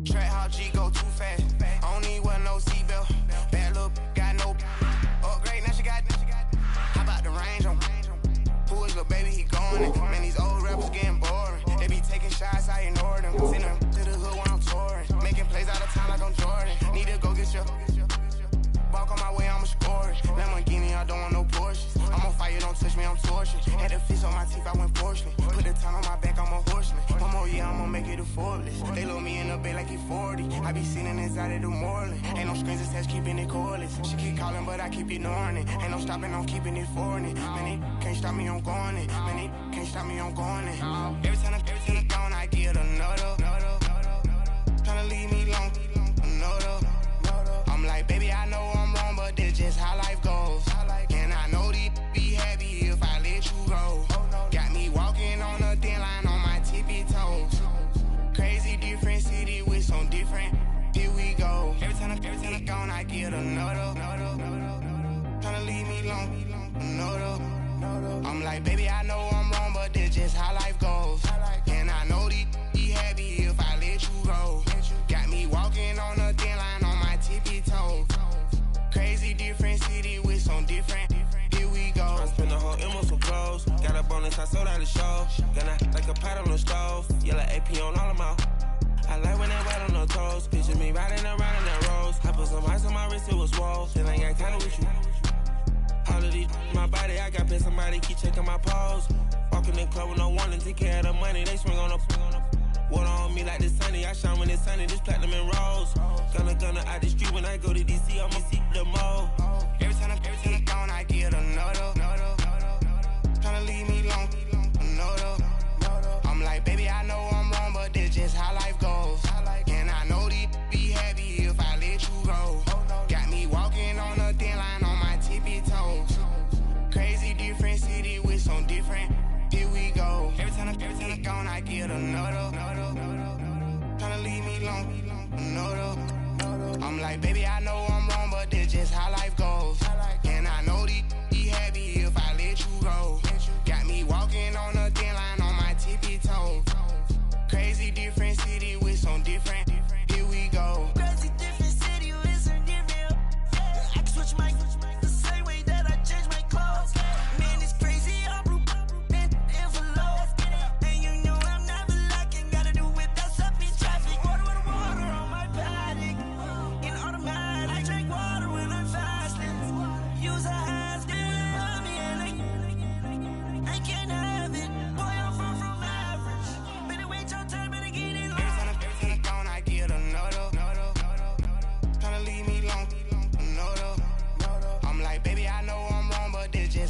Track how G go too fast. I don't need wear no seatbelt. Bad little got no upgrade. Now she got. How about the range on? Who is little baby? He going in. Man, these old rappers getting boring. They be taking shots, I ignore them. Send them to the hood when I'm touring. Making plays out of time like I'm Jordan. Need to go get your. Walk on my way, I'ma score it. Lamborghini, I don't want no Porsches. I'm on fire, don't touch me, I'm tortured. Had the fish on my teeth, I went porcelain. Put the time on my back, I'm a horseman. One more year, I'ma make it a Forbes. They load me in the bay like he 40. I be sitting inside of the Moreland. Ain't no screens attached, keeping it cordless. She keep calling, but I keep ignoring it. Ain't no stopping, I'm keeping it for it. Man, they can't stop me, I'm going it. Man, they can't stop me, I'm going it. Every time I gone, I get another. Tryna leave me long, another. I'm like, baby, I know I'm wrong, but this just how life goes. And I know these be happy if I let you go. Got me walking on a thin line on my tippy toes. Crazy different city with some different. Here we go. Every time I gone, I get another. Tryna leave me long, another. I'm like, baby, I know I'm wrong, but this just how life goes. And I know these be happy if I let you go. Got me walking on a thin line on my tippy toes. Crazy different city with some different. Here we go. I spend the whole M on some clothes. Got a bonus, I sold out the show. Gonna like a pot on the stove. Yellow AP on all of my. I like when they wet on the toes. Picture me riding around in that rose. I put some ice on my wrist, it was swole. Still ain't got time with you. All of these, my body, I got pay somebody keep checking my pose. Walking in the club with no warning, take care of the money. They swing on the. Water on me like the sunny, I shine when it's sunny, this platinum and rose. Gonna out the street when I go to DC, I'ma see the mo. Every time I gone, I get another. Tryna leave me long, another. I'm like, baby, I know I'm wrong, but this just how life goes. And I know these be happy if I let you go. Got me walking on a thin line on my tippy toes. Crazy different city with some different. Here we go. Every time I gone, I get another. Tryna leave me long, another. I'm like, baby, I know I'm wrong, but this just how life goes. And I know these be happy if I let you go. Got me walking on a thin line on my tippy toes. Crazy different city with some different. Here we go. Crazy different city with some different. I can switch my the same way that I change my clothes. Man, it's crazy. I'm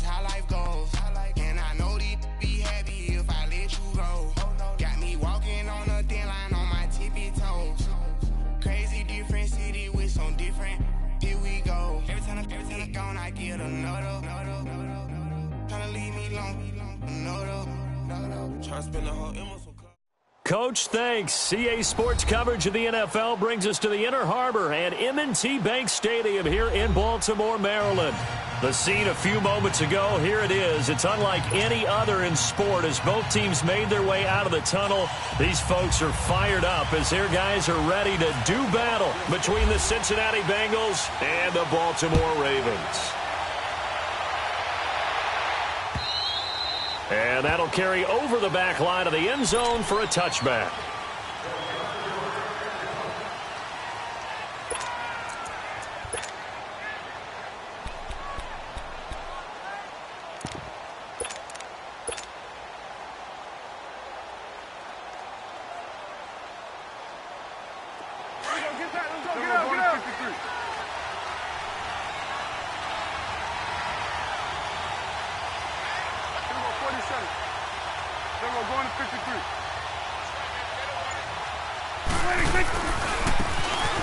how life goes. And I know these be happy if I let you go. Got me walking on a thin line on my tippy toes. Crazy different city with some different. Here we go. Every time I gone, I get another. Tryna leave me long, another. Tryna spend the whole M on some. Coach, thanks. CA Sports coverage of the NFL brings us to the Inner Harbor and M&T Bank Stadium here in Baltimore, Maryland. The scene a few moments ago, here it is. It's unlike any other in sport as both teams made their way out of the tunnel. These folks are fired up as their guys are ready to do battle between the Cincinnati Bengals and the Baltimore Ravens. And that'll carry over the back line of the end zone for a touchback.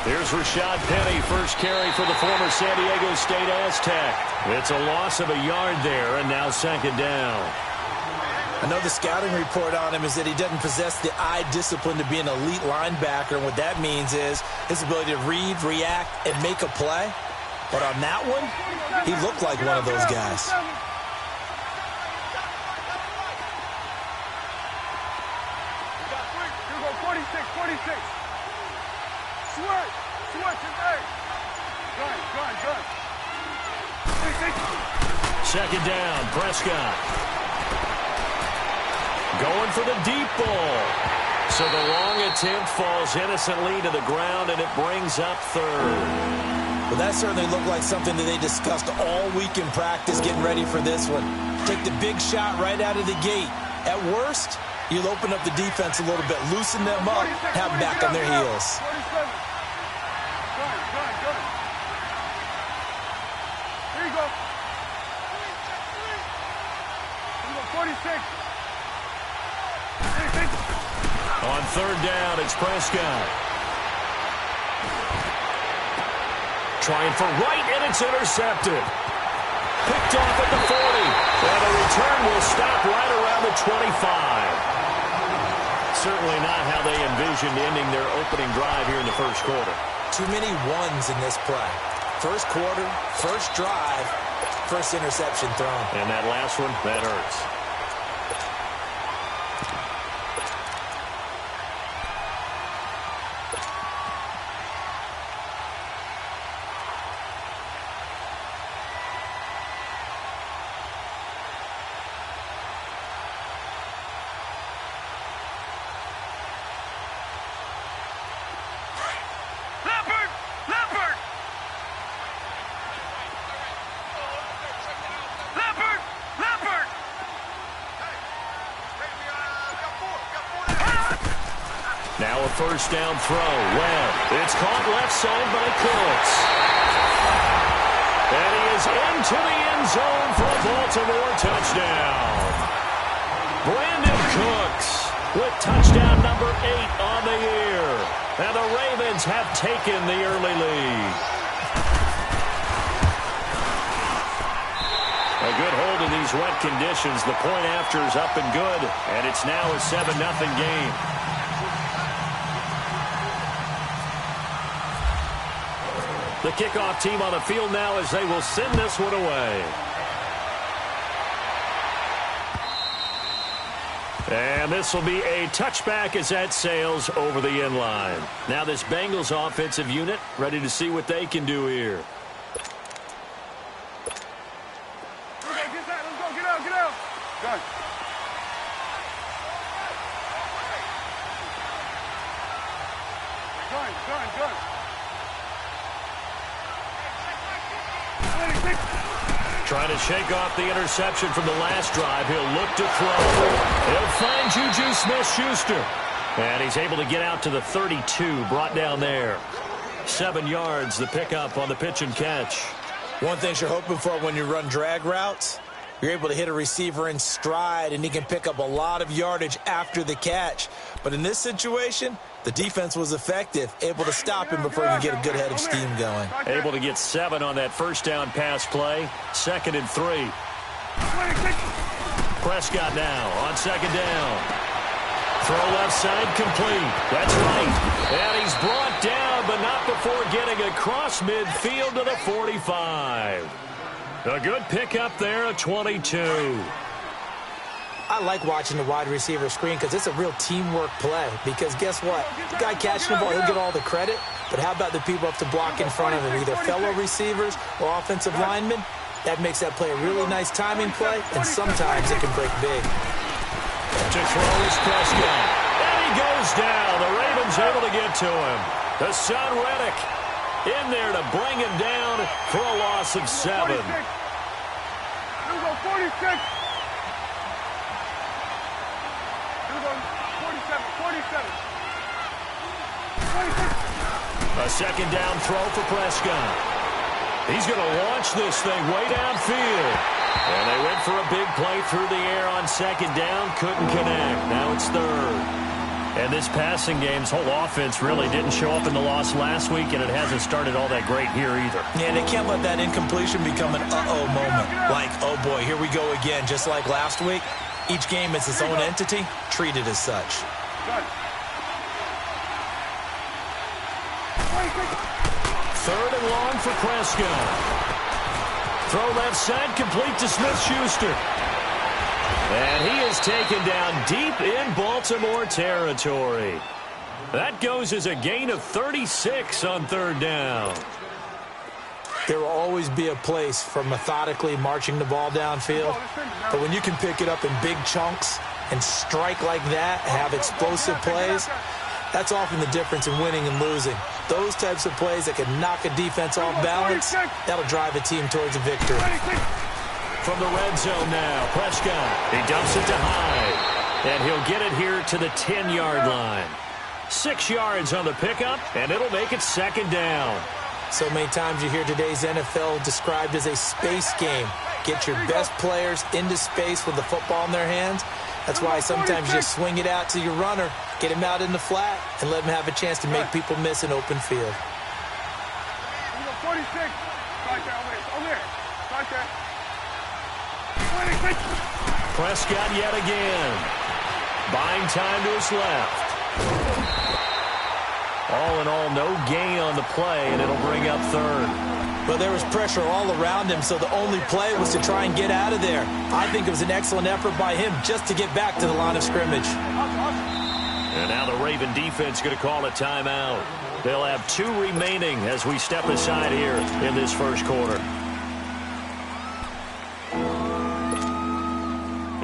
Here's Rashad Penny, first carry for the former San Diego State Aztec. It's a loss of a yard there, and now second down. I know the scouting report on him is that he doesn't possess the eye discipline to be an elite linebacker, and what that means is his ability to read, react, and make a play. But on that one, he looked like one of those guys. Second down, Prescott. Going for the deep ball. So the long attempt falls innocently to the ground, and it brings up third. Well, that certainly looked like something that they discussed all week in practice getting ready for this one. Take the big shot right out of the gate. At worst, you'll open up the defense a little bit, loosen them up, have them back on their heels. 46. On third down, it's Prescott. Trying for right, and it's intercepted. Picked off at the 40. And the return will stop right around the 25. Certainly not how they envisioned ending their opening drive here in the first quarter. Too many ones in this play. First quarter, first drive, first interception thrown. And that last one, that hurts. Now a first down throw. Well, it's caught left side by Cooks. And he is into the end zone for a Baltimore touchdown. Brandon Cooks with touchdown number 8 on the year. And the Ravens have taken the early lead. A good hold in these wet conditions. The point after is up and good. And it's now a 7-0 game. The kickoff team on the field now as they will send this one away. And this will be a touchback as that sails over the end line. Now this Bengals offensive unit ready to see what they can do here. Get out. Done. Done. Trying to shake off the interception from the last drive. He'll look to throw. He'll find Juju Smith-Schuster. And he's able to get out to the 32, brought down there. 7 yards, the pickup on the pitch and catch. One thing you're hoping for when you run drag routes, you're able to hit a receiver in stride, and he can pick up a lot of yardage after the catch. But in this situation, the defense was effective, able to stop him before he could get a good head of steam going. Able to get 7 on that first down pass play. 2nd and 3. Prescott now on 2nd down. Throw left side complete. That's right. And he's brought down, but not before getting across midfield to the 45. A good pickup there at 22. I like watching the wide receiver screen because it's a real teamwork play. Because guess what? The guy catching the ball, he'll get all the credit. But how about the people up to block in front of him, either fellow receivers or offensive linemen? That makes that play a really nice timing play, and sometimes it can break big. To throw is Prescott. And he goes down. The Ravens able to get to him. The son Reddick in there to bring him down for a loss of 7. Here we go, 46. 47. A 2nd down throw for Prescott. He's going to launch this thing way downfield. And they went for a big play through the air on 2nd down. Couldn't connect. Now it's 3rd. And this passing game's whole offense really didn't show up in the loss last week, and it hasn't started all that great here either. Yeah, they can't let that incompletion become an uh-oh moment. Like, oh boy, here we go again. Just like last week, each game is its own entity, treated as such. 3rd and long for Prescott. Throw left side complete to Smith-Schuster. And he is taken down deep in Baltimore territory. That goes as a gain of 36 on third down. There will always be a place for methodically marching the ball downfield. But when you can pick it up in big chunks and strike like that, have explosive plays, that's often the difference in winning and losing. Those types of plays that can knock a defense off balance, that'll drive a team towards a victory. From the red zone now, Prescott. He dumps it to Hyde. And he'll get it here to the 10-yard line. 6 yards on the pickup, and it'll make it second down. So many times you hear today's NFL described as a space game. Get your best players into space with the football in their hands. That's why sometimes you just swing it out to your runner, get him out in the flat, and let him have a chance to make people miss an open field. 46. Right there. Right there. 26. Prescott yet again. Buying time to his left. All in all, no gain on the play, and it'll bring up third. But there was pressure all around him, so the only play was to try and get out of there. I think it was an excellent effort by him just to get back to the line of scrimmage. And now the Raven defense going to call a timeout. They'll have 2 remaining as we step aside here in this first quarter.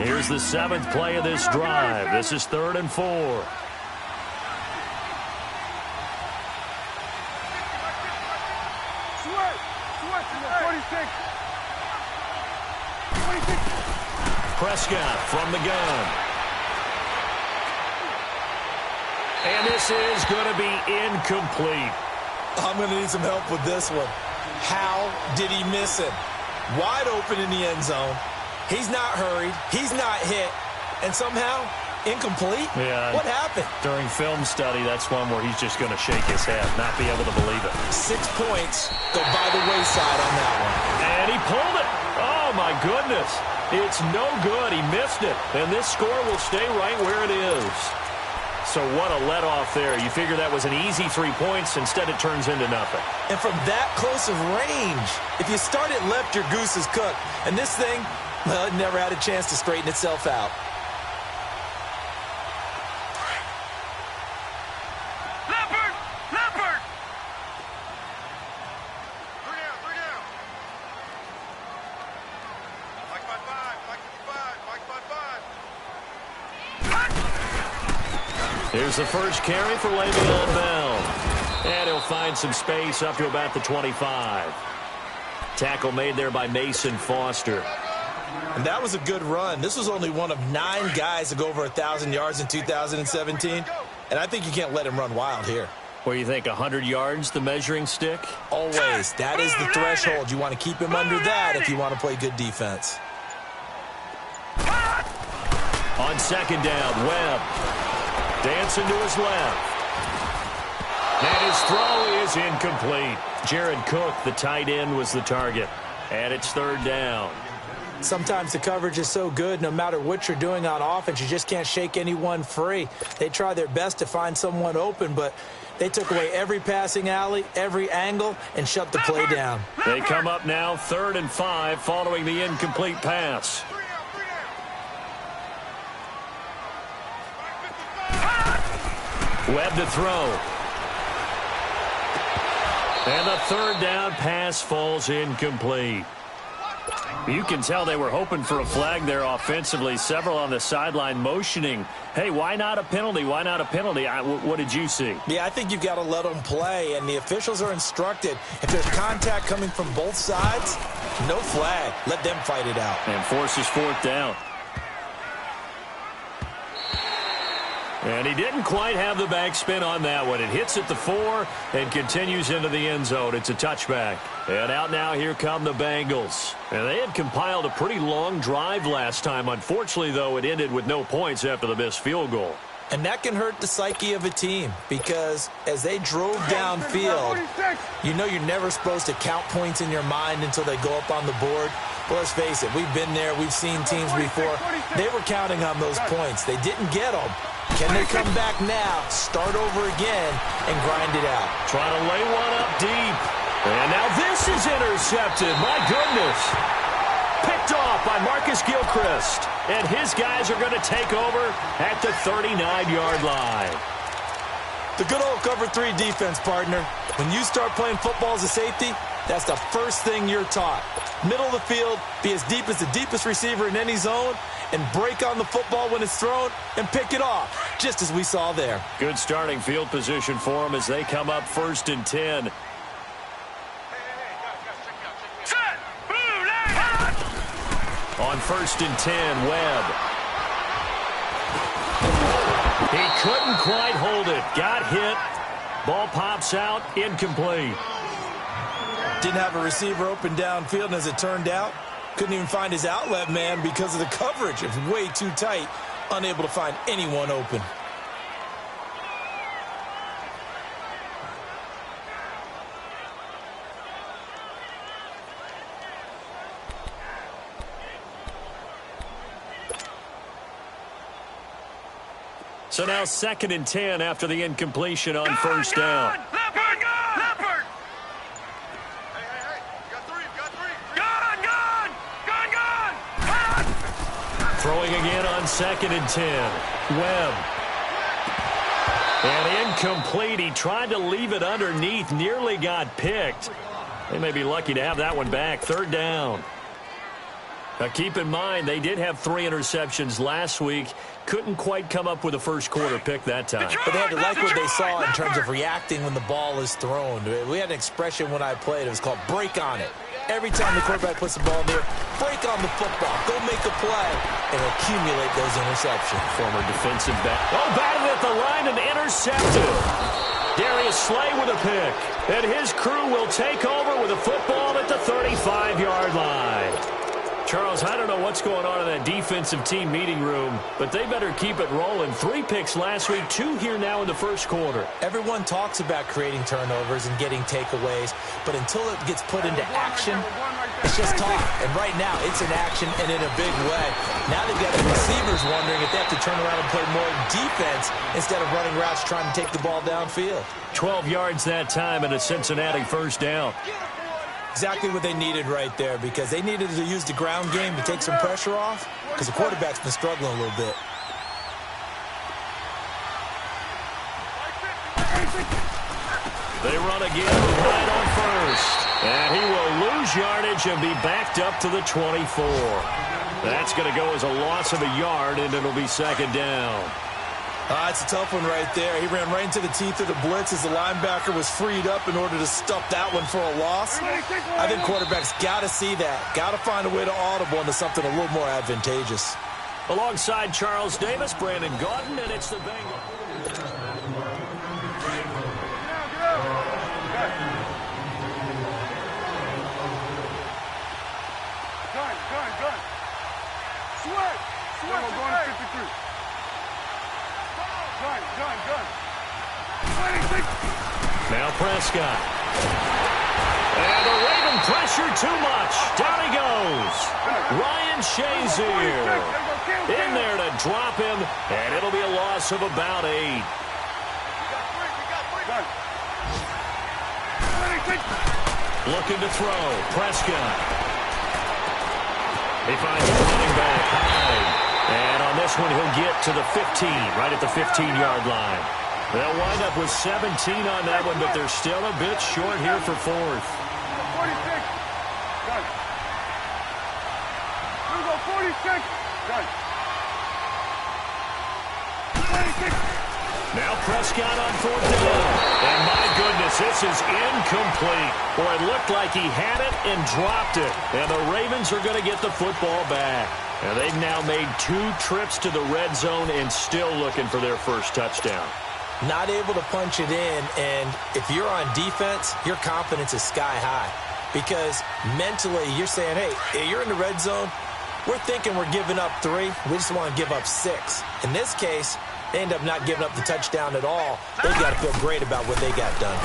Here's the 7th play of this drive. This is 3rd and 4. Prescott from the gun. And this is going to be incomplete. I'm going to need some help with this one. How did he miss him? Wide open in the end zone. He's not hurried. He's not hit. And somehow, incomplete? Yeah. What happened? During film study, that's one where he's just going to shake his head, not be able to believe it. 6 points go by the wayside on that one. And he pulled it. Oh, my goodness. It's no good. He missed it. And this score will stay right where it is. So what a let-off there. You figure that was an easy 3 points. Instead, it turns into nothing. And from that close of range, if you start it left, your goose is cooked. And this thing, well, it never had a chance to straighten itself out. Here's the first carry for Le'Veon Bell. And he'll find some space up to about the 25. Tackle made there by Mason Foster. And that was a good run. This was only one of 9 guys to go over 1,000 yards in 2017. And I think you can't let him run wild here. Where you think 100 yards, the measuring stick? Always. That is the threshold. You want to keep him under that if you want to play good defense. On second down, Webb. Dancing to his left. And his throw is incomplete. Jared Cook, the tight end, was the target. And it's 3rd down. Sometimes the coverage is so good, no matter what you're doing on offense, you just can't shake anyone free. They try their best to find someone open, but they took away every passing alley, every angle, and shut the play down. They come up now 3rd and 5 following the incomplete pass. Webb to throw. And the 3rd down pass falls incomplete. You can tell they were hoping for a flag there offensively. Several on the sideline motioning, hey, why not a penalty? Why not a penalty? What did you see? Yeah, I think you've got to let them play, and the officials are instructed. If there's contact coming from both sides, no flag. Let them fight it out. And forces 4th down. And he didn't quite have the backspin on that one. It hits at the 4 and continues into the end zone. It's a touchback. And out now, here come the Bengals. And they had compiled a pretty long drive last time. Unfortunately, though, it ended with no points after the missed field goal. And that can hurt the psyche of a team because as they drove downfield, you know you're never supposed to count points in your mind until they go up on the board. Well, let's face it, we've been there. We've seen teams before. They were counting on those points. They didn't get them. Can they come back now, start over again, and grind it out? Trying to lay one up deep. And now this is intercepted. My goodness. Picked off by Marcus Gilchrist. And his guys are going to take over at the 39-yard line. The good old cover 3 defense, partner. When you start playing football as a safety, that's the first thing you're taught. Middle of the field, be as deep as the deepest receiver in any zone, and break on the football when it's thrown and pick it off, just as we saw there. Good starting field position for them as they come up 1st and 10. On 1st and 10, Webb. He couldn't quite hold it. Got hit. Ball pops out. Incomplete. Didn't have a receiver open downfield, and as it turned out, couldn't even find his outlet man because of the coverage. It was way too tight. Unable to find anyone open. So now 2nd and 10 after the incompletion on 1st down. Leopard! Leopard! Hey. Got three. Gone! Throwing again on 2nd and 10. Webb. And incomplete. He tried to leave it underneath. Nearly got picked. They may be lucky to have that one back. 3rd down. Now keep in mind, they did have 3 interceptions last week. Couldn't quite come up with a first quarter pick that time. But they had to like what they saw in terms of reacting when the ball is thrown. We had an expression when I played. It was called break on it. Every time the quarterback puts the ball in there, break on the football. Go make a play and accumulate those interceptions. Former defensive back. Oh, batted at the line and intercepted. Darius Slay with a pick. And his crew will take over with a football at the 35-yard line. Charles, I don't know what's going on in that defensive team meeting room, but they better keep it rolling. 3 picks last week, 2 here now in the first quarter. Everyone talks about creating turnovers and getting takeaways, but until it gets put into action, it's just talk. And right now, it's in action and in a big way. Now they've got the receivers wondering if they have to turn around and play more defense instead of running routes trying to take the ball downfield. 12 yards that time and a Cincinnati 1st down. Exactly what they needed right there, because they needed to use the ground game to take some pressure off, because the quarterback's been struggling a little bit. They run again right on 1st. And he will lose yardage and be backed up to the 24. That's going to go as a loss of a yard, and it'll be 2nd down. It's a tough one right there. He ran right into the teeth of the blitz as the linebacker was freed up in order to stuff that one for a loss. I think quarterbacks got to see that. Got to find a way to audible into something a little more advantageous. Alongside Charles Davis, Brandon Gaudin, and it's the Bengals. Gun. Sweat. We're going to 53. Gun. Now Prescott. And the Raven pressure too much. Down he goes. Ryan Shazier in there to drop him, and it'll be a loss of about 8. Looking to throw. Prescott. He finds the running back Hyde. And on this one, he'll get to the 15, right at the 15-yard line. They'll wind up with 17 on that one, but they're still a bit short here for 4th. 46. Gun. Here we go, 46. Gun. 26. Now Prescott on 4th down. And my goodness, this is incomplete. Boy, it looked like he had it and dropped it. And the Ravens are going to get the football back. And they've now made 2 trips to the red zone and still looking for their first touchdown. Not able to punch it in, and if you're on defense, your confidence is sky high. Because mentally, you're saying, hey, you're in the red zone. We're thinking we're giving up 3. We just want to give up 6. In this case, they end up not giving up the touchdown at all. They've got to feel great about what they got done.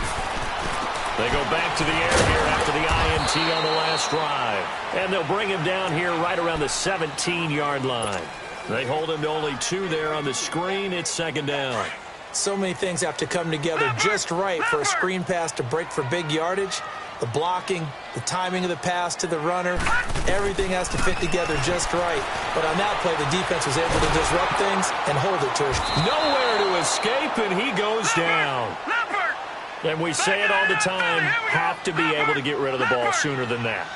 They go back to the air here after the INT on the last drive. And they'll bring him down here right around the 17-yard line. They hold him to only 2 there on the screen. It's 2nd down. So many things have to come together just right for a screen pass to break for big yardage. The blocking, the timing of the pass to the runner, everything has to fit together just right. But on that play, the defense was able to disrupt things and hold it to us. Nowhere to escape, and he goes down. And we say it all the time, have to be able to get rid of the ball sooner than that.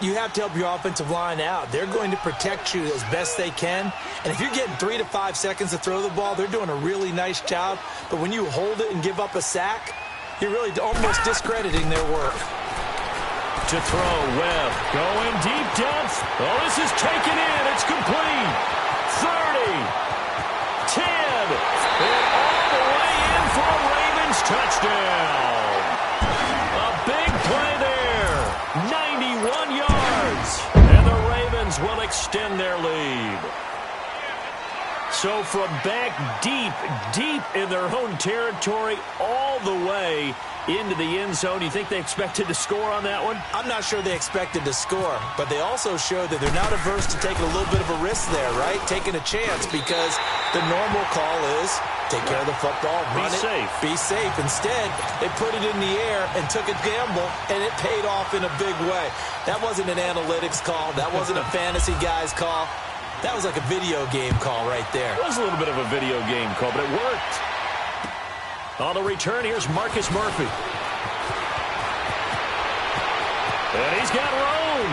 You have to help your offensive line out. They're going to protect you as best they can. And if you're getting 3 to 5 seconds to throw the ball, they're doing a really nice job. But when you hold it and give up a sack, you're really almost discrediting their work. To throw, Webb going deep depth. Oh, this is taken in. It's complete. 30, 10, and all the way in for a Ravens touchdown. A big play there. 91 yards. And the Ravens will extend their lead. So from back deep, deep in their own territory, all the way into the end zone. You think they expected to score on that one? I'm not sure they expected to score, but they also showed that they're not averse to taking a little bit of a risk there, right? Taking a chance, because the normal call is take care of the football, run it, be safe. Instead, they put it in the air and took a gamble, and it paid off in a big way. That wasn't an analytics call. That wasn't a fantasy guy's call. That was like a video game call right there. It was a little bit of a video game call, but it worked. On the return, here's Marcus Murphy. And he's got room.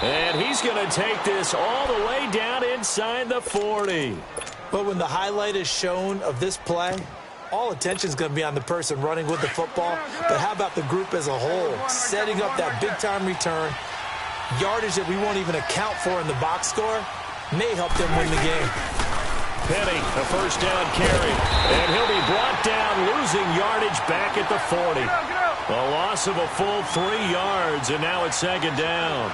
And he's going to take this all the way down inside the 40. But when the highlight is shown of this play, all attention is going to be on the person running with the football. But how about the group as a whole? Setting up that big-time return, yardage that we won't even account for in the box score, may help them win the game. Penny, a first down carry. And he'll be brought down, losing yardage back at the 40. A loss of a full 3 yards, and now it's second down.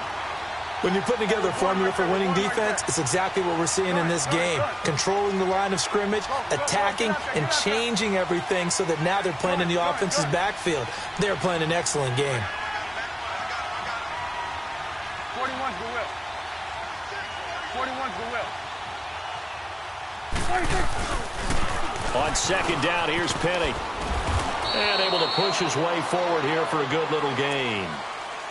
When you're putting together a formula for winning defense, it's exactly what we're seeing in this game. Controlling the line of scrimmage, attacking, and changing everything so that now they're playing in the offense's backfield. They're playing an excellent game. 41's the whip. 41's the whip. On second down, here's Penny. And able to push his way forward here for a good little gain.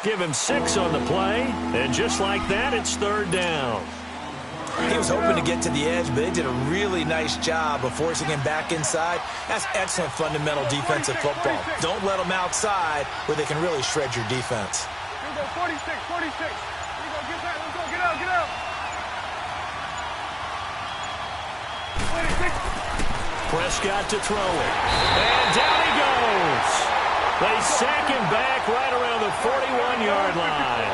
Give him 6 on the play, and just like that, it's third down. He was hoping to get to the edge, but they did a really nice job of forcing him back inside. That's excellent fundamental defensive football. Don't let them outside where they can really shred your defense. Here we go, 46, 46. Here we go, get back, let's go, get out, get out. 26. Prescott to throw it. And down he goes. They sack him back right around the 41-yard line.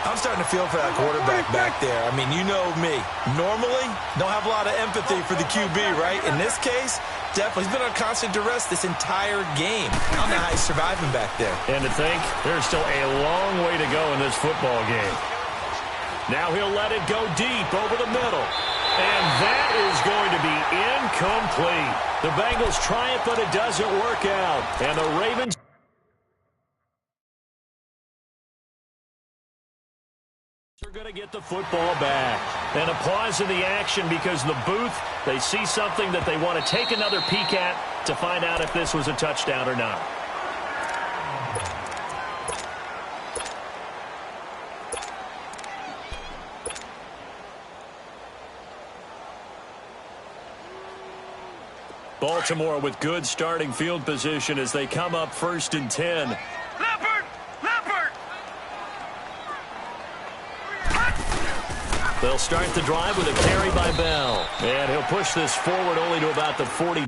I'm starting to feel for that quarterback back there. I mean, you know me. Normally, don't have a lot of empathy for the QB, right? In this case, definitely. He's been on constant duress this entire game. I don't know how he's surviving back there. And to think, there's still a long way to go in this football game. Now he'll let it go deep over the middle. And that is going to be incomplete. The Bengals try it, but it doesn't work out. And the Ravens are going to get the football back. And a pause in the action because the booth, they see something that they want to take another peek at to find out if this was a touchdown or not. Baltimore with good starting field position as they come up 1st and 10. Leopard! Leopard! They'll start the drive with a carry by Bell. And he'll push this forward only to about the 42.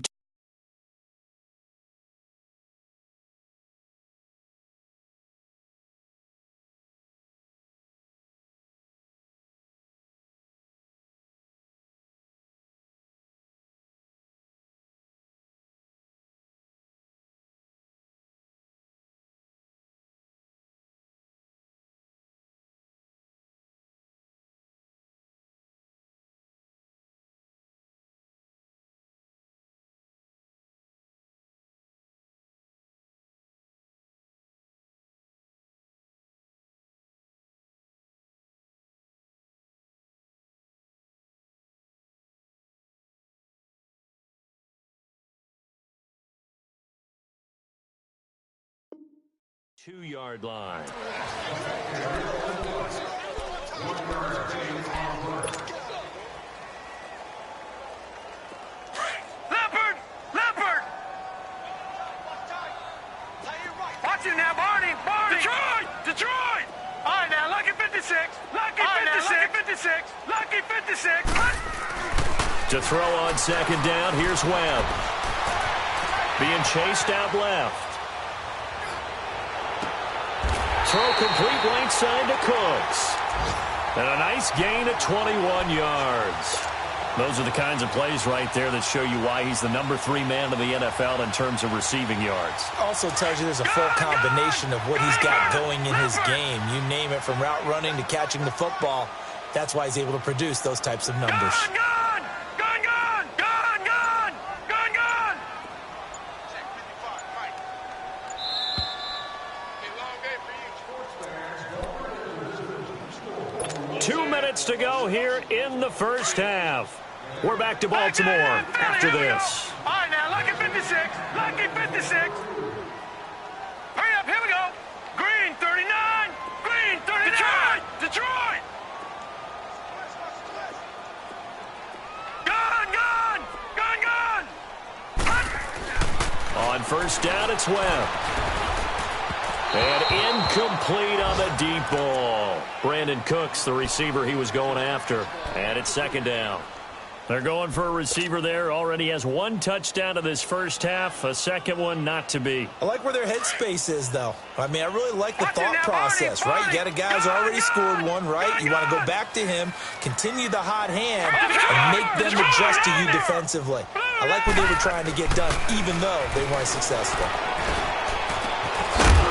2-yard line. Leopard! Watch him now, Barney! Detroit! All right, now, Lucky 56! Lucky 56! To throw on second down, here's Webb. Being chased out left. Throw complete right side to Cooks. And a nice gain of 21 yards. Those are the kinds of plays right there that show you why he's the number 3 man in the NFL in terms of receiving yards. Also tells you there's a full combination of what he's got going in his game. You name it, from route running to catching the football. That's why he's able to produce those types of numbers. Gun! 2 minutes to go here in the first half. We're back to Baltimore after this. All right, now, Lucky 56! Hurry up, here we go! Green 39! Detroit! Gun! On first down, it's Webb. And incomplete on the deep ball. Brandon Cooks, the receiver he was going after. And it's second down. They're going for a receiver there. Already has 1 touchdown in this first half. A second one not to be. I like where their headspace is, though. I mean, I really like the thought process, right? You got a guy who's already scored one, right? You want to go back to him, continue the hot hand, and make them adjust to you defensively. I like what they were trying to get done, even though they weren't successful.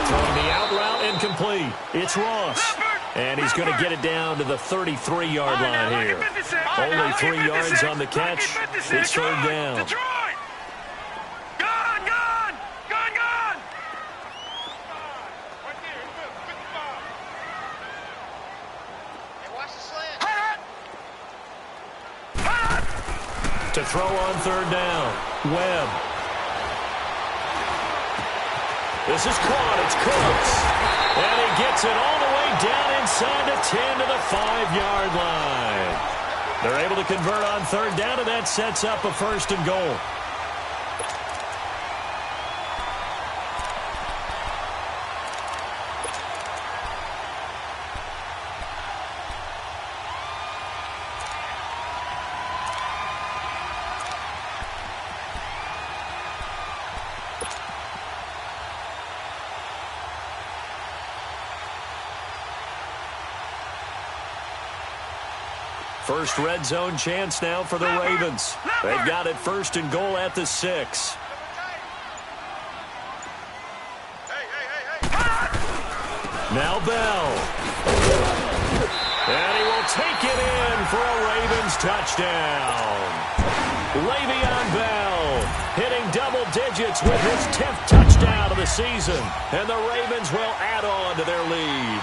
Throwing the out route incomplete. It's Ross. And he's going to get it down to the 33-yard line here. Only 3 yards on the catch. It's third down. Gun! To throw on third down, Webb. This is caught. It's Cooks. And he gets it all the way down inside the 10 to the 5-yard line. They're able to convert on third down, and that sets up a first and goal. First red zone chance now for the Ravens. They've got it first and goal at the 6. Now Bell. And he will take it in for a Ravens touchdown. Le'Veon Bell hitting double digits with his 10th touchdown of the season. And the Ravens will add on to their lead.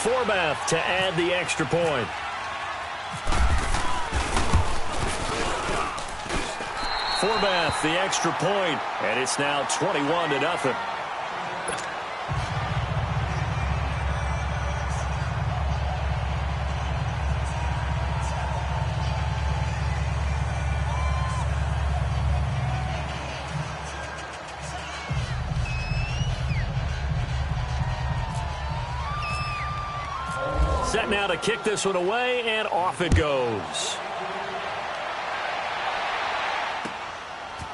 Forbath to add the extra point. Forbath the extra point, and it's now 21-0. Set now to kick this one away, and off it goes.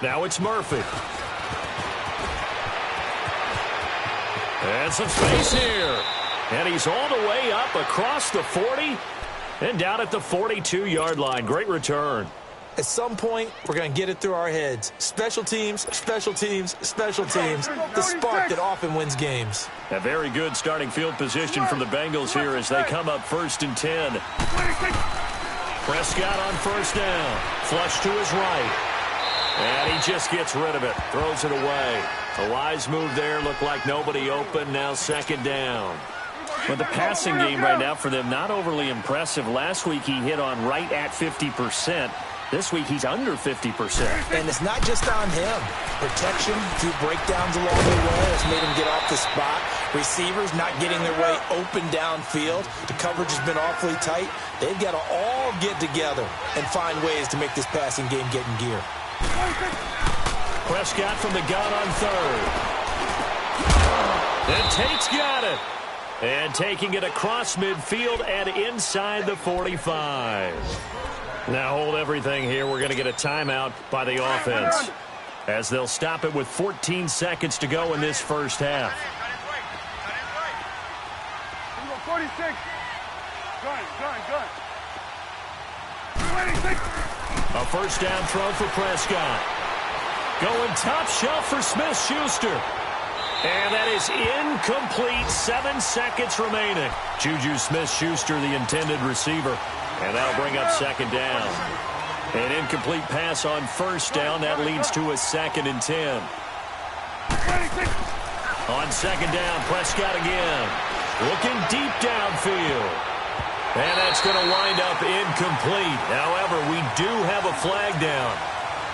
Now it's Murphy. And some space here. And he's all the way up across the 40 and down at the 42-yard line. Great return. At some point, we're going to get it through our heads. Special teams, special teams, special teams. The spark that often wins games. A very good starting field position from the Bengals here as they come up first and 10. Prescott on first down. Flush to his right. And he just gets rid of it. Throws it away. A wise move there. Looked like nobody open. Now second down. But the passing game right now for them, not overly impressive. Last week he hit on right at 50%. This week, he's under 50%. And it's not just on him. Protection, a few breakdowns along the way has made him get off the spot. Receivers not getting their way open downfield. The coverage has been awfully tight. They've got to all get together and find ways to make this passing game get in gear. Prescott from the gun on third. And Tate's got it. And taking it across midfield and inside the 45. Now hold everything here. We're going to get a timeout by the offense, as they'll stop it with 14 seconds to go in this first half. 46. A first down throw for Prescott. Going top shelf for Smith-Schuster. And that is incomplete. 7 seconds remaining. Juju Smith-Schuster, the intended receiver. And that'll bring up second down. An incomplete pass on first down. That leads to a 2nd and 10. On second down, Prescott again. Looking deep downfield. And that's going to wind up incomplete. However, we do have a flag down.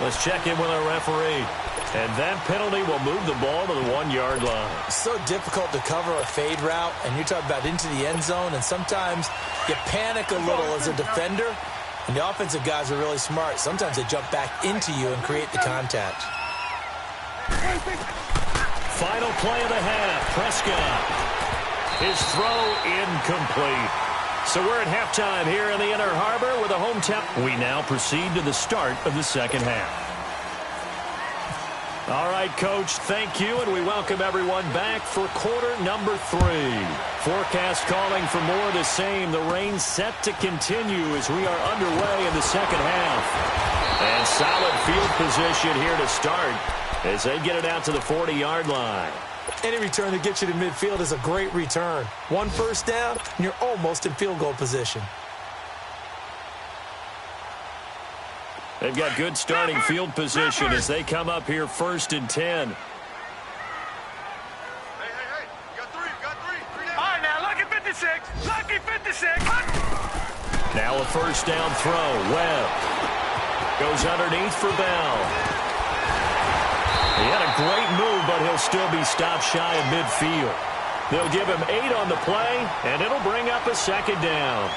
Let's check in with our referee. And that penalty will move the ball to the 1-yard line. It's so difficult to cover a fade route, and you're talking about into the end zone, and sometimes you panic a little as a defender, and the offensive guys are really smart. Sometimes they jump back into you and create the contact. Final play of the half. Prescott. His throw incomplete. So we're at halftime here in the Inner Harbor with a hometown. We now proceed to the start of the second half. All right, Coach, thank you, and we welcome everyone back for quarter number 3. Forecast calling for more of the same. The rain set to continue as we are underway in the second half. And solid field position here to start as they get it out to the 40-yard line. Any return that gets you to midfield is a great return. 1 first down, and you're almost in field goal position. They've got good starting field position as they come up here 1st and 10. Hey, you got three. All right, now, lucky 56. Lucky 56. Now a first down throw. Webb goes underneath for Bell. He had a great move, but he'll still be stopped shy of midfield. They'll give him 8 on the play, and it'll bring up a 2nd down.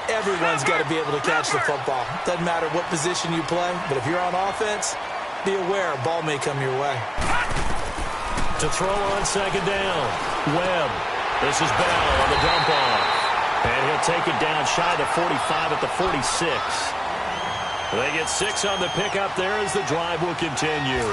Everyone's got to be able to catch the football. Doesn't matter what position you play, but if you're on offense, be aware a ball may come your way. To throw on 2nd down, Webb. This is Bell on the dump off. And he'll take it down shy of the 45 at the 46. They get 6 on the pickup there as the drive will continue.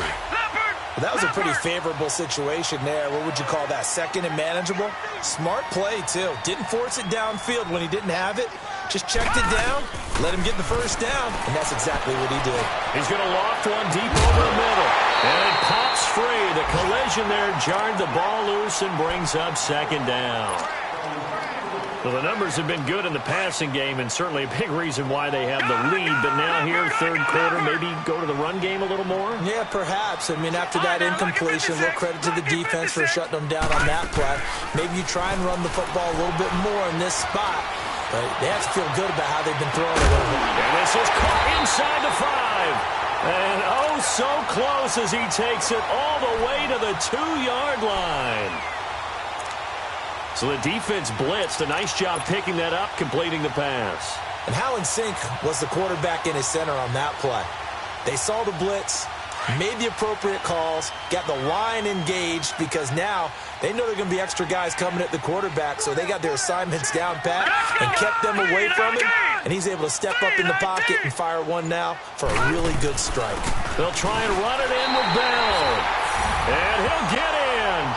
Well, that was a pretty favorable situation there. What would you call that? 2nd and manageable? Smart play, too. Didn't force it downfield when he didn't have it. Just checked it down, let him get the first down, and that's exactly what he did. He's going to loft one deep over the middle. And it pops free. The collision there jarred the ball loose and brings up 2nd down. Well, the numbers have been good in the passing game, and certainly a big reason why they have the lead. But now here, 3rd quarter, maybe go to the run game a little more? Yeah, perhaps. I mean, after that incompletion, a little credit to the defense for shutting them down on that play. Maybe you try and run the football a little bit more in this spot. But they have to feel good about how they've been throwing it over. And this is caught inside the 5. And oh, so close as he takes it all the way to the 2-yard line. So the defense blitzed. A nice job picking that up, completing the pass. And how in sync was the quarterback in his center on that play? They saw the blitz, made the appropriate calls, got the line engaged because now they know there are going to be extra guys coming at the quarterback, so they got their assignments down pat and kept them away from him, and he's able to step up in the pocket and fire one now for a really good strike. They'll try and run it in with Bell. And he'll get in.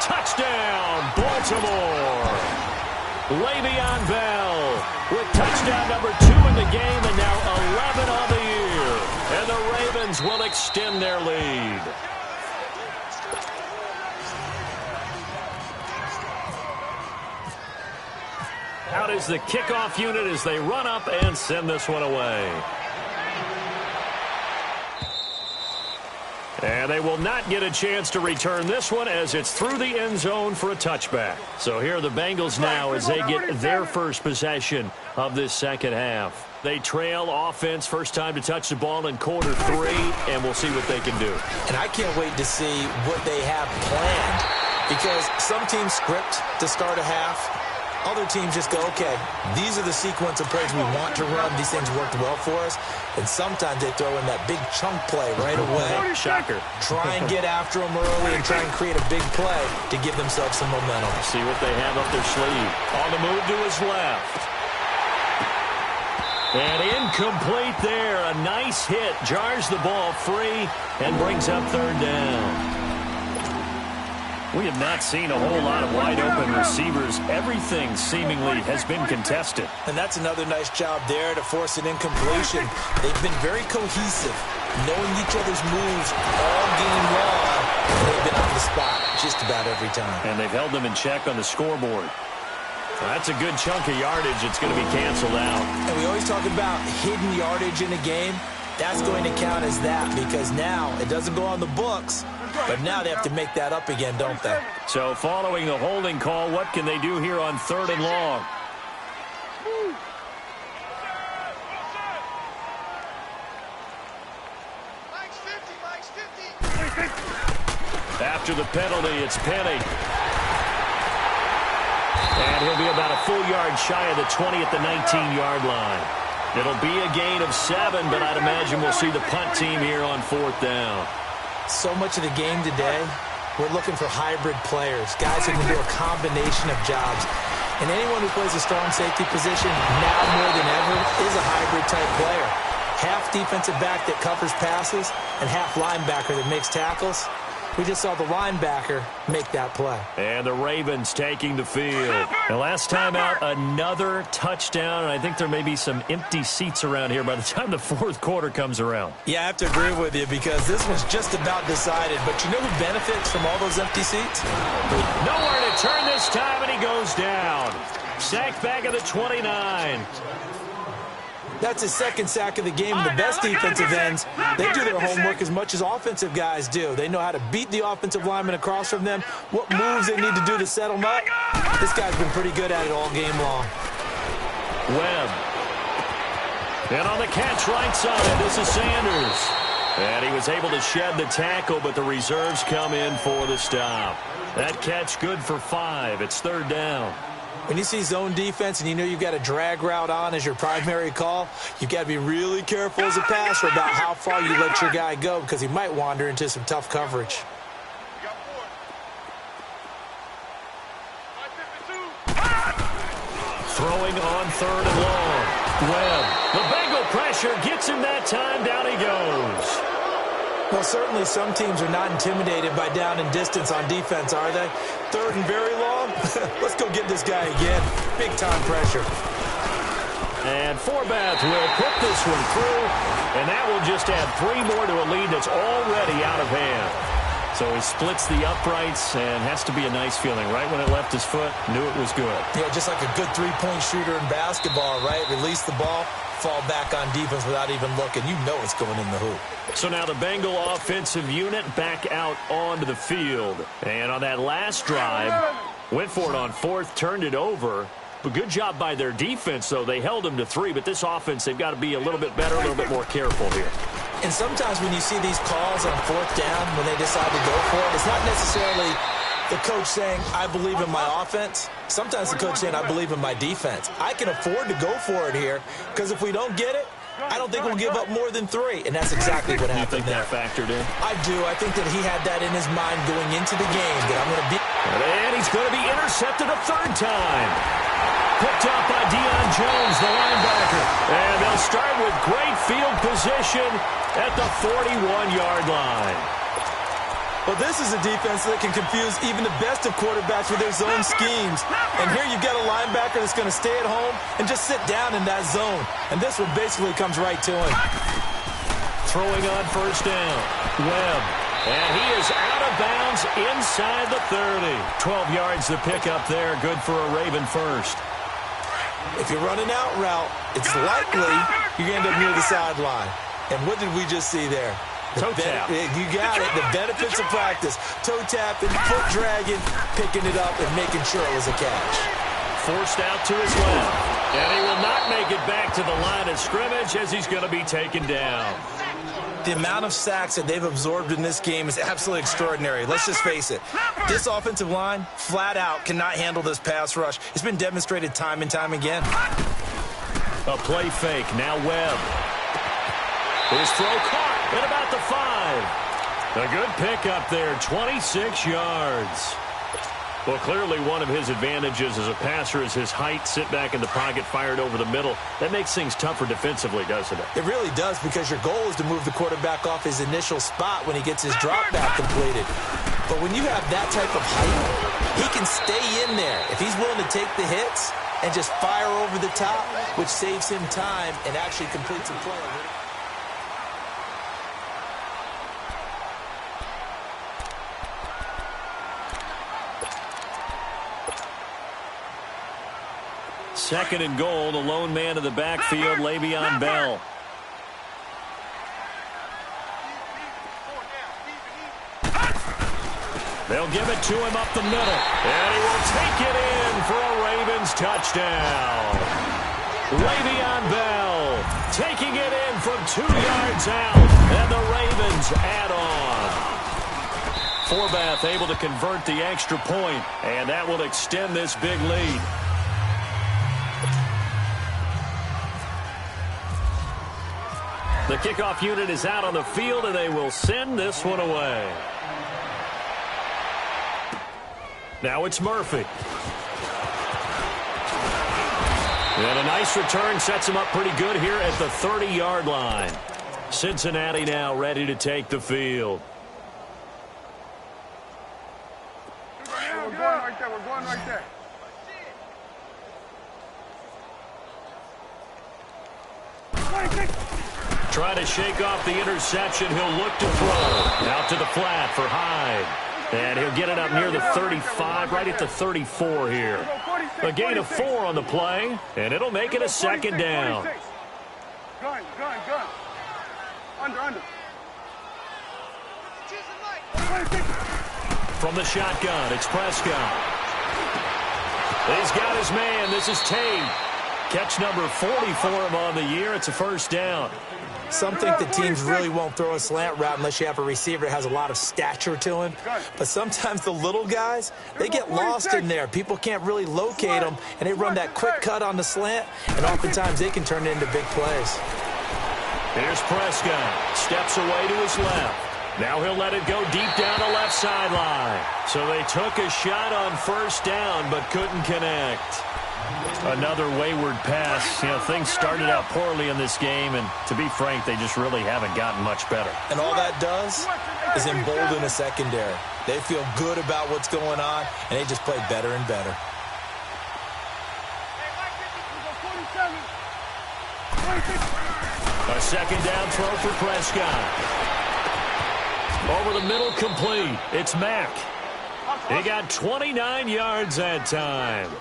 Touchdown, Baltimore. Le'Veon Bell with touchdown number 2 in the game and now 11 on the year. And the Ravens will extend their lead. Out is the kickoff unit as they run up and send this one away. And they will not get a chance to return this one as it's through the end zone for a touchback. So here are the Bengals now as they get their first possession of this second half. They trail offense, first time to touch the ball in quarter 3, and we'll see what they can do. And I can't wait to see what they have planned, because some teams script to start a half. Other teams just go, okay, these are the sequence of plays we want to run. These things worked well for us. And sometimes they throw in that big chunk play right away. Shocker. Try and get after them early and try and create a big play to give themselves some momentum. See what they have up their sleeve. On the move to his left. And incomplete there. A nice hit. Jars the ball free and brings up third down. We have not seen a whole lot of wide-open receivers. Everything seemingly has been contested. And that's another nice job there to force an incompletion. They've been very cohesive, knowing each other's moves all game long. And they've been on the spot just about every time. And they've held them in check on the scoreboard. That's a good chunk of yardage. It's going to be canceled out. And we always talk about hidden yardage in a game. That's going to count as that, because now it doesn't go on the books. But now they have to make that up again, don't they? So following the holding call, what can they do here on 3rd and long? After the penalty, it's Penny. And he'll be about a full yard shy of the 20 at the 19-yard line. It'll be a gain of 7, but I'd imagine we'll see the punt team here on 4th down. So much of the game today, we're looking for hybrid players, guys who can do a combination of jobs. And anyone who plays a strong safety position, now more than ever, is a hybrid-type player. Half defensive back that covers passes and half linebacker that makes tackles. We just saw the linebacker make that play. And the Ravens taking the field. And last time out, another touchdown. And I think there may be some empty seats around here by the time the 4th quarter comes around. Yeah, I have to agree with you, because this was just about decided. But you know who benefits from all those empty seats? Nowhere to turn this time, and he goes down. Sacked back at the 29. That's his 2nd sack of the game. The best defensive ends, they do their homework as much as offensive guys do. They know how to beat the offensive lineman across from them, what moves they need to do to set them up. This guy's been pretty good at it all game long. Webb. And on the catch right side, this is Sanders. And he was able to shed the tackle, but the reserves come in for the stop. That catch good for 5. It's 3rd down. When you see zone defense and you know you've got a drag route on as your primary call, you've got to be really careful as a passer about how far you let your guy go, because he might wander into some tough coverage. Throwing on 3rd and long. Webb. The Bengal pressure gets him that time. Down he goes. Well, certainly some teams are not intimidated by down and distance on defense, are they? 3rd and very long? Let's go get this guy again. Big-time pressure. And Forbath will put this one through, and that will just add 3 more to a lead that's already out of hand. So he splits the uprights, and has to be a nice feeling. Right when it left his foot, knew it was good. Yeah, just like a good 3-point shooter in basketball, right? Release the ball, fall back on defense without even looking. You know it's going in the hoop. So now the Bengal offensive unit back out onto the field. And on that last drive, went for it on 4th, turned it over. But good job by their defense, though. They held them to 3, but this offense, they've got to be a little bit better, a little bit more careful here. And sometimes when you see these calls on 4th down, when they decide to go for it, it's not necessarily the coach saying, I believe in my offense. Sometimes the coach saying, I believe in my defense. I can afford to go for it here, because if we don't get it, I don't think we'll give up more than 3. And that's exactly what happened there. You think that factored in? I do. I think that he had that in his mind going into the game, that I'm going to be. And he's going to be intercepted a 3rd time. Picked up by Deion Jones, the linebacker. And they'll start with great field position at the 41-yard line. Well, this is a defense that can confuse even the best of quarterbacks with their zone schemes. And here you've got a linebacker that's going to stay at home and just sit down in that zone. And this one basically comes right to him. Throwing on 1st down. Webb. And he is out of bounds inside the 30. 12 yards to pick up there. Good for a Raven first. If you're running out route, it's likely you're going to end up near the sideline. And what did we just see there? Toe tap. You got it. The benefits of practice. Toe tapping, foot dragging, picking it up, and making sure it was a catch. Forced out to his left. And he will not make it back to the line of scrimmage as he's going to be taken down. The amount of sacks that they've absorbed in this game is absolutely extraordinary. Let's just face it. This offensive line, flat out, cannot handle this pass rush. It's been demonstrated time and time again. A play fake. Now Webb. His throw caught at about the 5. A good pick up there, 26 yards. Well, clearly one of his advantages as a passer is his height. Sit back in the pocket, fired over the middle. That makes things tougher defensively, doesn't it? It really does, because your goal is to move the quarterback off his initial spot when he gets his drop back completed. But when you have that type of height, he can stay in there if he's willing to take the hits and just fire over the top, which saves him time and actually completes a play. Second and goal, the lone man in the backfield, Le'Veon Bell. They'll give it to him up the middle, and he will take it in for a Ravens touchdown. Le'Veon Bell taking it in from 2 yards out, and the Ravens add on. Forbath able to convert the extra point, and that will extend this big lead. The kickoff unit is out on the field, and they will send this one away. Now it's Murphy. And a nice return sets him up pretty good here at the 30-yard line. Cincinnati now ready to take the field. We're going right there. We're going right there. Try to shake off the interception. He'll look to throw. Out to the flat for Hyde. And he'll get it up near the 35, right at the 34 here. A gain of 4 on the play, and it'll make it a second down. Gun. Under. From the shotgun, it's Prescott. He's got his man. This is Tate. Catch number 40 for him on the year. It's a first down. Some think the teams really won't throw a slant route unless you have a receiver that has a lot of stature to him. But sometimes the little guys, they get lost in there. People can't really locate them, and they run that quick cut on the slant, and oftentimes they can turn it into big plays. Here's Prescott. Steps away to his left. Now he'll let it go deep down the left sideline. So they took a shot on first down but couldn't connect. Another wayward pass. You know, things started out poorly in this game, and to be frank, they just really haven't gotten much better. And all that does is embolden the secondary. They feel good about what's going on, and they just play better and better. A second down throw for Prescott. Over the middle, complete. It's Mack. He got 29 yards that time.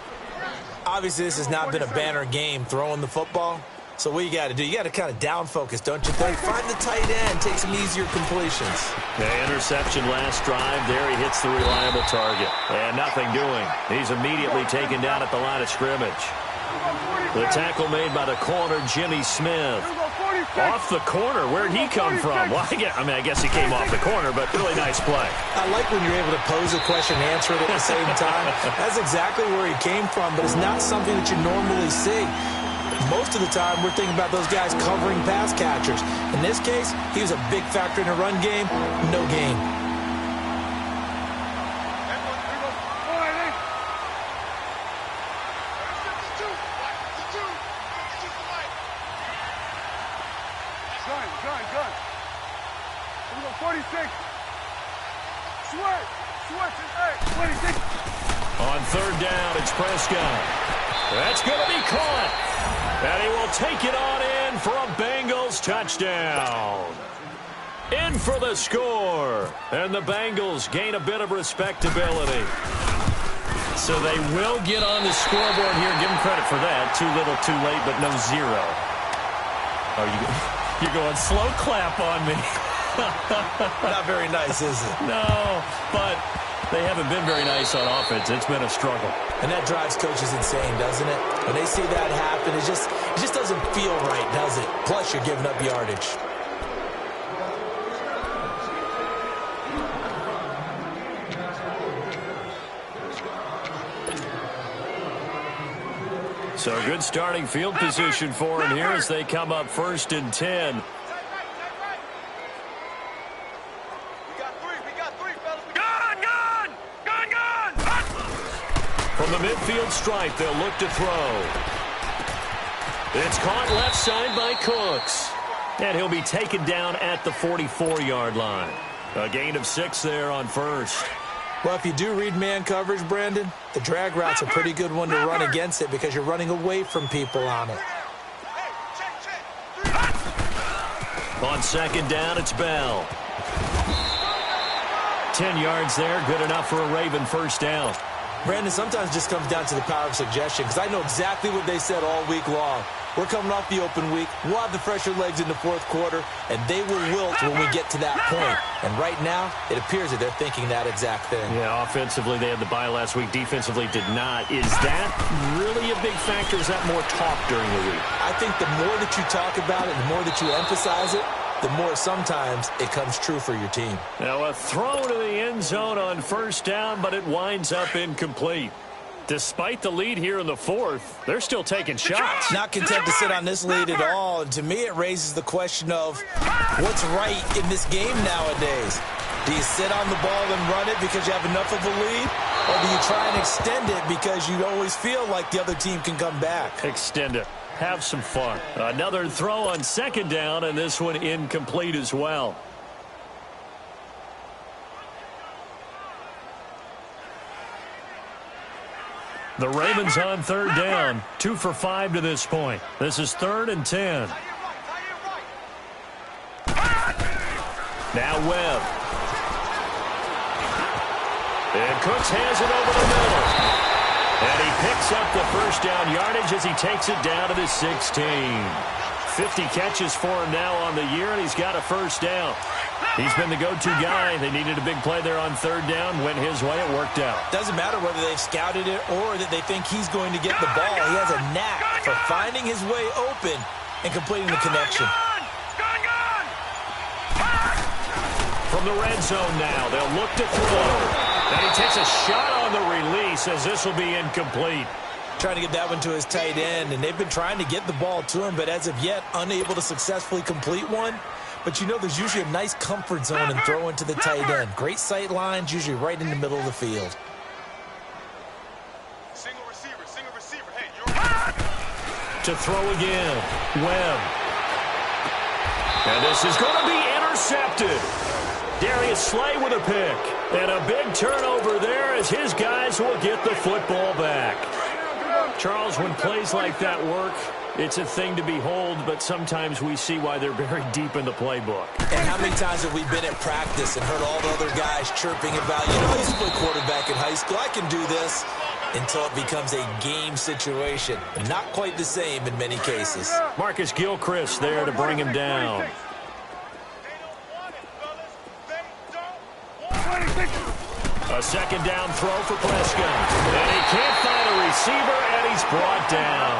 Obviously, this has not been a banner game throwing the football. So what you got to do, you got to kind of down focus, don't you think? Find the tight end, take some easier completions. The interception last drive. There he hits the reliable target. And nothing doing. He's immediately taken down at the line of scrimmage. The tackle made by the corner, Jimmy Smith. Off the corner. Where'd he come from? Well, I guess he came off the corner, but really nice play. I like when you're able to pose a question and answer it at the same time. That's exactly where he came from, but it's not something that you normally see. Most of the time, we're thinking about those guys covering pass catchers. In this case, he was a big factor in the run game. No gain. Gun. We go 46. Switch. 26. On third down, it's Prescott. That's going to be caught. And he will take it on in for a Bengals touchdown. In for the score. And the Bengals gain a bit of respectability. So they will get on the scoreboard here. Give them credit for that. Too little, too late, but no zero. You're going slow clap on me. Not very nice, is it? No, but they haven't been very nice on offense. It's been a struggle. And that drives coaches insane, doesn't it? When they see that happen, It just doesn't feel right, does it? Plus, you're giving up yardage. So good starting field position for him here as they come up 1st and 10. From the midfield stripe, they'll look to throw. It's caught left side by Cooks. And he'll be taken down at the 44-yard line. A gain of 6 there on first. Well, if you do read man coverage, Brandon, the drag route's a pretty good one to run against it because you're running away from people on it. On 2nd down, it's Bell. 10 yards there, good enough for a Raven 1st down. Brandon, sometimes it just comes down to the power of suggestion because I know exactly what they said all week long. We're coming off the open week. We'll have the fresher legs in the 4th quarter, and they will wilt when we get to that point. And right now, it appears that they're thinking that exact thing. Yeah, offensively, they had the bye last week. Defensively, did not. Is that really a big factor? Is that more talk during the week? I think the more that you talk about it, the more that you emphasize it, the more sometimes it comes true for your team. Now a throw to the end zone on 1st down, but it winds up incomplete. Despite the lead here in the 4th, they're still taking shots. Not content to sit on this lead at all. And to me, it raises the question of what's right in this game nowadays. Do you sit on the ball and run it because you have enough of a lead? Or do you try and extend it because you always feel like the other team can come back? Extend it. Have some fun. Another throw on 2nd down, and this one incomplete as well. The Ravens on 3rd down. 2 for 5 to this point. This is 3rd and 10. Now Webb. And Cooks has it over the middle. And he picks up the 1st down yardage as he takes it down to the 16. 50 catches for him now on the year, and he's got a 1st down. He's been the go-to guy. They needed a big play there on 3rd down. Went his way. It worked out. Doesn't matter whether they've scouted it or that they think he's going to get the ball. He has a knack for finding his way open and completing the connection. From the red zone now, they'll look to throw. And he takes a shot on the release as this will be incomplete. Trying to get that one to his tight end, and they've been trying to get the ball to him, but as of yet, unable to successfully complete one. But you know there's usually a nice comfort zone in throwing to the tight end. Great sight lines, usually right in the middle of the field. Single receiver. Hey, to throw again. Webb. And this is going to be intercepted. Darius Slay with a pick. And a big turnover there as his guys will get the football back. Charles, when plays like that work, it's a thing to behold, but sometimes we see why they're very deep in the playbook. And how many times have we been at practice and heard all the other guys chirping about, you know, I used to play quarterback in high school, I can do this, until it becomes a game situation. Not quite the same in many cases. Marcus Gilchrist there to bring him down. A 2nd down throw for Prescott. And he can't find a receiver, and he's brought down.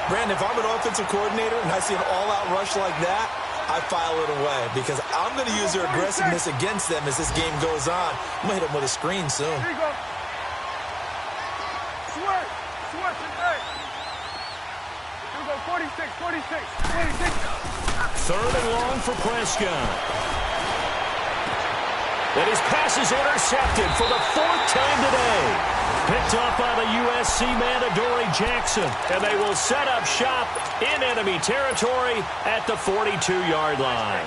Brandon, if I'm an offensive coordinator and I see an all-out rush like that, I file it away because I'm going to use their aggressiveness against them as this game goes on. I'm going to hit them with a screen soon. Here you go. Switch. Hey. Here we go. 46. 3rd and long for Prescott. And his pass is intercepted for the 4th time today. Picked up by the USC man, Adoree Jackson. And they will set up shop in enemy territory at the 42-yard line.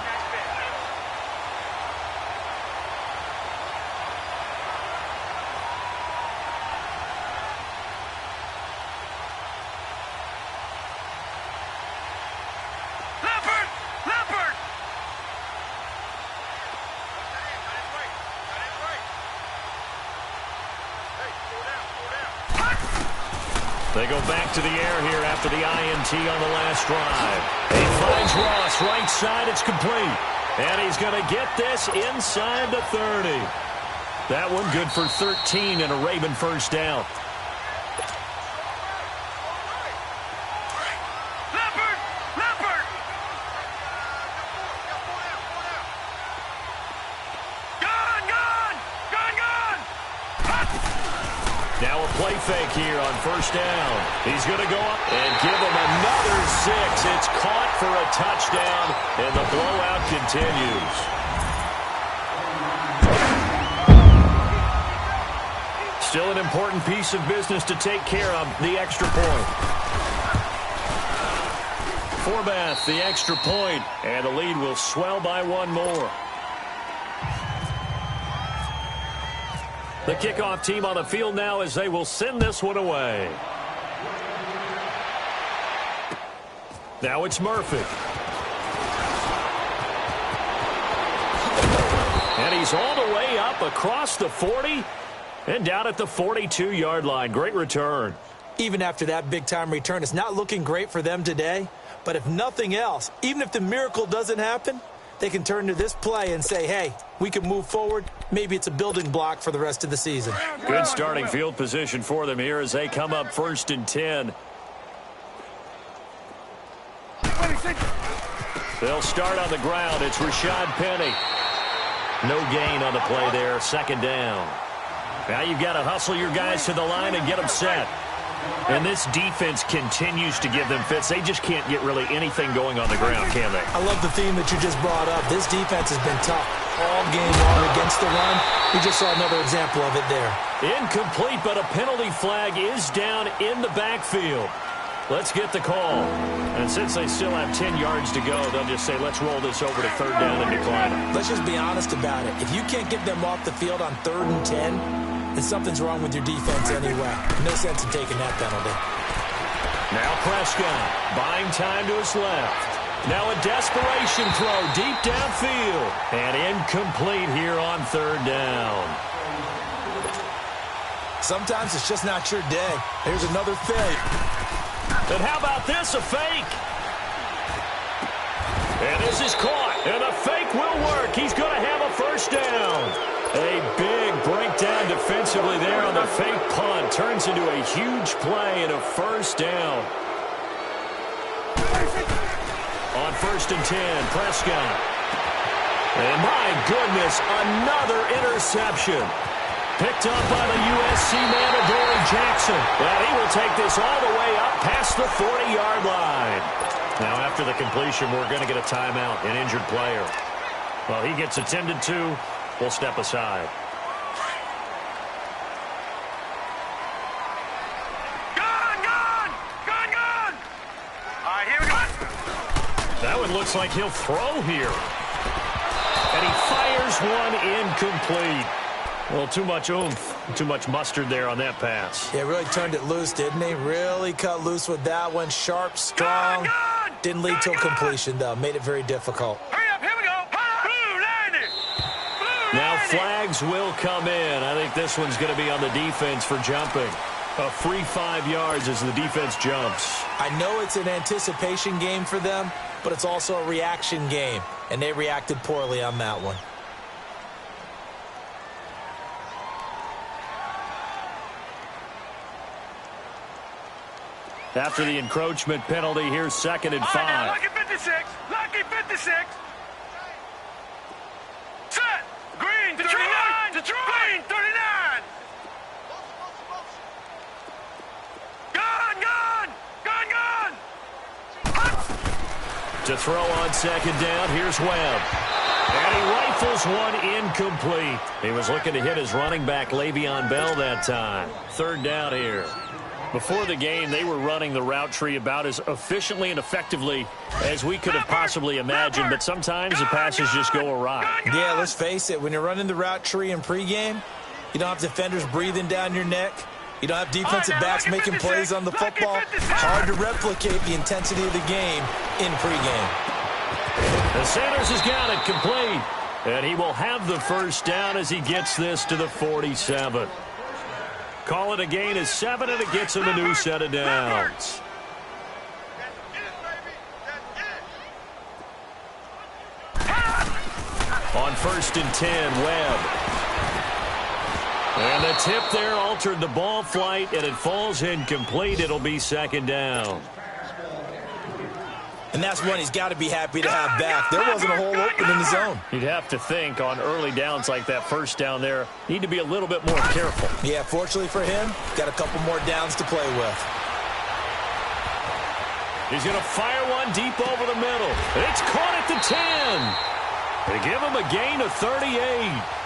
They go back to the air here after the INT on the last drive. He finds Ross right side. It's complete. And he's going to get this inside the 30. That one good for 13 and a Raven 1st down. fake here on first down. He's going to go up and give him another 6. It's caught for a touchdown, and the blowout continues. Still an important piece of business to take care of, the extra point. Forbath, the extra point, and the lead will swell by one more. The kickoff team on the field now as they will send this one away. Now it's Murphy. And he's all the way up across the 40 and down at the 42-yard line. Great return. Even after that big-time return, it's not looking great for them today. But if nothing else, even if the miracle doesn't happen, they can turn to this play and say, hey, we can move forward. Maybe it's a building block for the rest of the season. Good starting field position for them here as they come up 1st and 10. They'll start on the ground. It's Rashad Penny. No gain on the play there. 2nd down. Now you've got to hustle your guys to the line and get them set. And this defense continues to give them fits. They just can't get really anything going on the ground, can they? I love the theme that you just brought up. This defense has been tough all game long against the run. We just saw another example of it there. Incomplete, but a penalty flag is down in the backfield. Let's get the call. And since they still have 10 yards to go, they'll just say, let's roll this over to 3rd down and decline it. Let's just be honest about it. If you can't get them off the field on 3rd and 10, then something's wrong with your defense anyway. No sense in taking that penalty. Now Prescott buying time to his left. Now a desperation throw deep downfield. And incomplete here on 3rd down. Sometimes it's just not your day. Here's another failure. And how about this, a fake? And this is caught. And the fake will work. He's going to have a 1st down. A big breakdown defensively there on the fake punt. Turns into a huge play and a 1st down. On 1st and 10, Prescott. And my goodness, another interception. Picked up by the USC man, Adoree Jackson. And he will take this all the way up past the 40-yard line. Now after the completion, we're going to get a timeout, an injured player. Well, he gets attended to. We'll step aside. Gone! All right, here we go. That one looks like he'll throw here. And he fires one incomplete. Well, too much oomph, too much mustard there on that pass. Yeah, really turned it loose, didn't he? Really cut loose with that one. Sharp, strong. Didn't lead to a completion, though. Made it very difficult. Hurry up, here we go. Blue 90. Now flags will come in. I think this one's going to be on the defense for jumping. A free 5 yards as the defense jumps. I know it's an anticipation game for them, but it's also a reaction game, and they reacted poorly on that one. After the encroachment penalty, here's 2nd and 5. Now, lucky 56. Lucky 56. Set. Green 39. Detroit. Green 39. Gone. To throw on 2nd down, here's Webb. And he rifles one incomplete. He was looking to hit his running back, Le'Veon Bell, that time. 3rd down here. Before the game, they were running the route tree about as efficiently and effectively as we could have possibly imagined, but sometimes the passes just go awry. Yeah, let's face it. When you're running the route tree in pregame, you don't have defenders breathing down your neck. You don't have defensive backs making plays on the football. Hard to replicate the intensity of the game in pregame. And Sanders has got it complete. And he will have the 1st down as he gets this to the 47. Call it a gain of 7, and it gets him a new set of downs. On 1st and 10, Webb. And the tip there altered the ball flight, and it falls incomplete. It'll be 2nd down. And that's one he's got to be happy to have back. There wasn't a hole open in the zone. You'd have to think on early downs like that first down there, need to be a little bit more careful. Yeah, fortunately for him, got a couple more downs to play with. He's going to fire one deep over the middle. It's caught at the 10. They give him a gain of 38.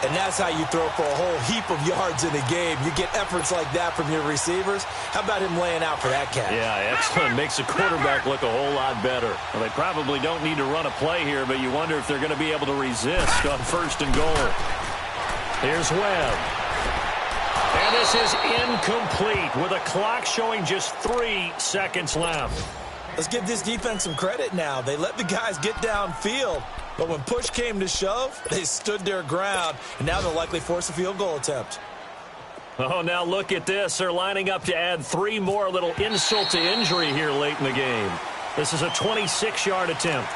And that's how you throw for a whole heap of yards in a game. You get efforts like that from your receivers. How about him laying out for that catch? Yeah, excellent. Makes the quarterback look a whole lot better. Well, they probably don't need to run a play here, but you wonder if they're going to be able to resist on 1st and goal. Here's Webb. And this is incomplete with a clock showing just 3 seconds left. Let's give this defense some credit now. They let the guys get downfield, but when push came to shove, they stood their ground, and now they'll likely force a field goal attempt. Oh, now look at this. They're lining up to add 3 more, little insult to injury here late in the game. This is a 26-yard attempt.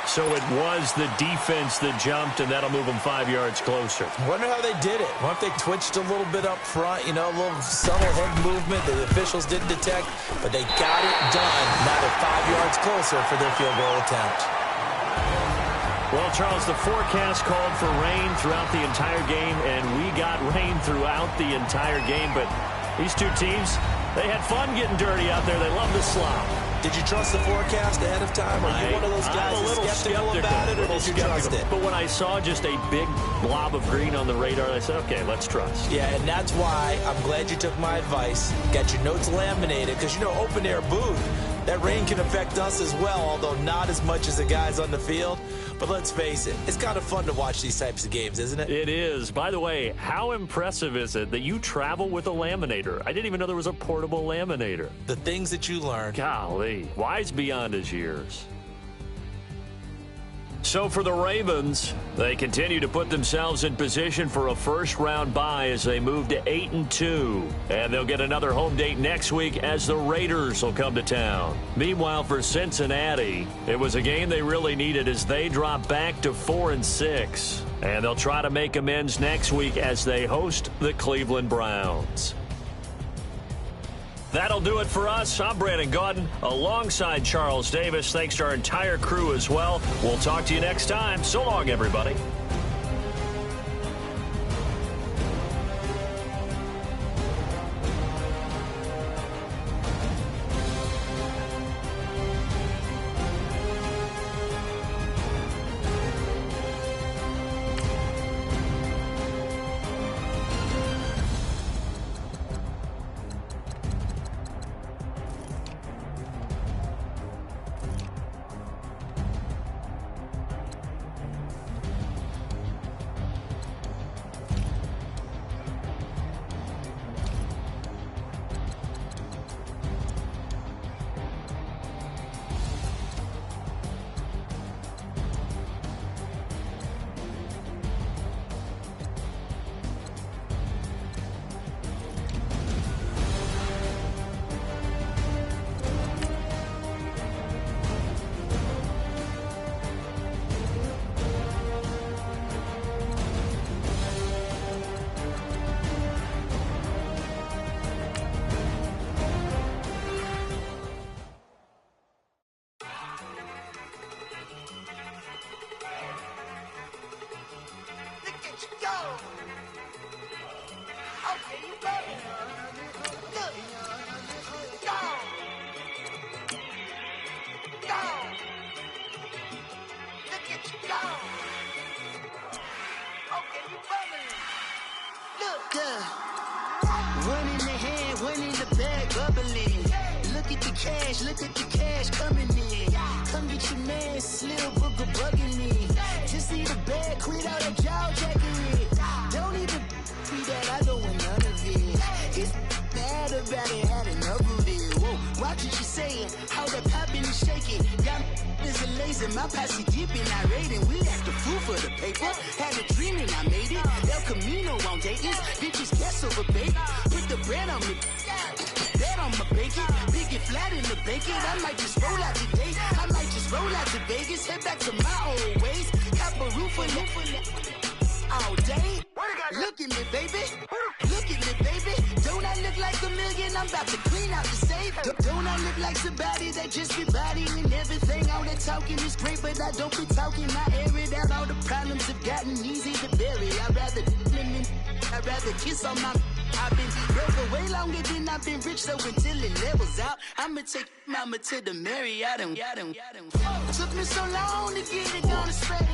So it was the defense that jumped, and that'll move them 5 yards closer. I wonder how they did it. What if they twitched a little bit up front, a little subtle head movement that the officials didn't detect, but they got it done. Now they're 5 yards closer for their field goal attempt. Well, Charles, the forecast called for rain throughout the entire game, and we got rain throughout the entire game. But these two teams, they had fun getting dirty out there. They love the slop. Did you trust the forecast ahead of time? Are you one of those guys that's skeptical about it, or did you trust it? But when I saw just a big blob of green on the radar, I said, okay, let's trust. Yeah, and that's why I'm glad you took my advice. Got your notes laminated, because, open-air booth, that rain can affect us as well, although not as much as the guys on the field. But let's face it, it's kind of fun to watch these types of games, isn't it? It is. By the way, how impressive is it that you travel with a laminator? I didn't even know there was a portable laminator. The things that you learn. Golly, wise beyond his years. So for the Ravens, they continue to put themselves in position for a first-round bye as they move to 8-2. And they'll get another home date next week as the Raiders will come to town. Meanwhile, for Cincinnati, it was a game they really needed as they drop back to 4-6. And they'll try to make amends next week as they host the Cleveland Browns. That'll do it for us. I'm Brandon Gaudin alongside Charles Davis. Thanks to our entire crew as well. We'll talk to you next time. So long, everybody. One in the hand, one in the bag, bubbling. Look at the cash coming in. Come get your man, Slim Booker bugging me. Just need a bag, quit out a jaw jacking it. Don't even be that, I don't want none of it. It's bad about it, had enough of it. Whoa, watch what you saying, how that poppin' and shaking. Got is a laser, my posse dipping, I raiding. We act the fool for the paper. Had a dream and I made it. El Camino on Dayton's, bitches guess over bait. Put the bread on me, bet on my bacon. Big it flat in the bacon. I might just roll out today. I might just roll out to Vegas. Head back to my old ways. Cap a roof all day. Look at me, baby. Look at me, baby. Don't I look like $1 million? I'm about to clean out the safe. Don't I look like somebody that just be bodying everything? thing, all that talking is great, but I don't be talking. I air it out, all the problems have gotten easy to bury. I'd rather kiss on my. I've been broke for way longer than I've been rich, so until it levels out, I'ma take mama to the Marriott and took me so long to get it on the straight.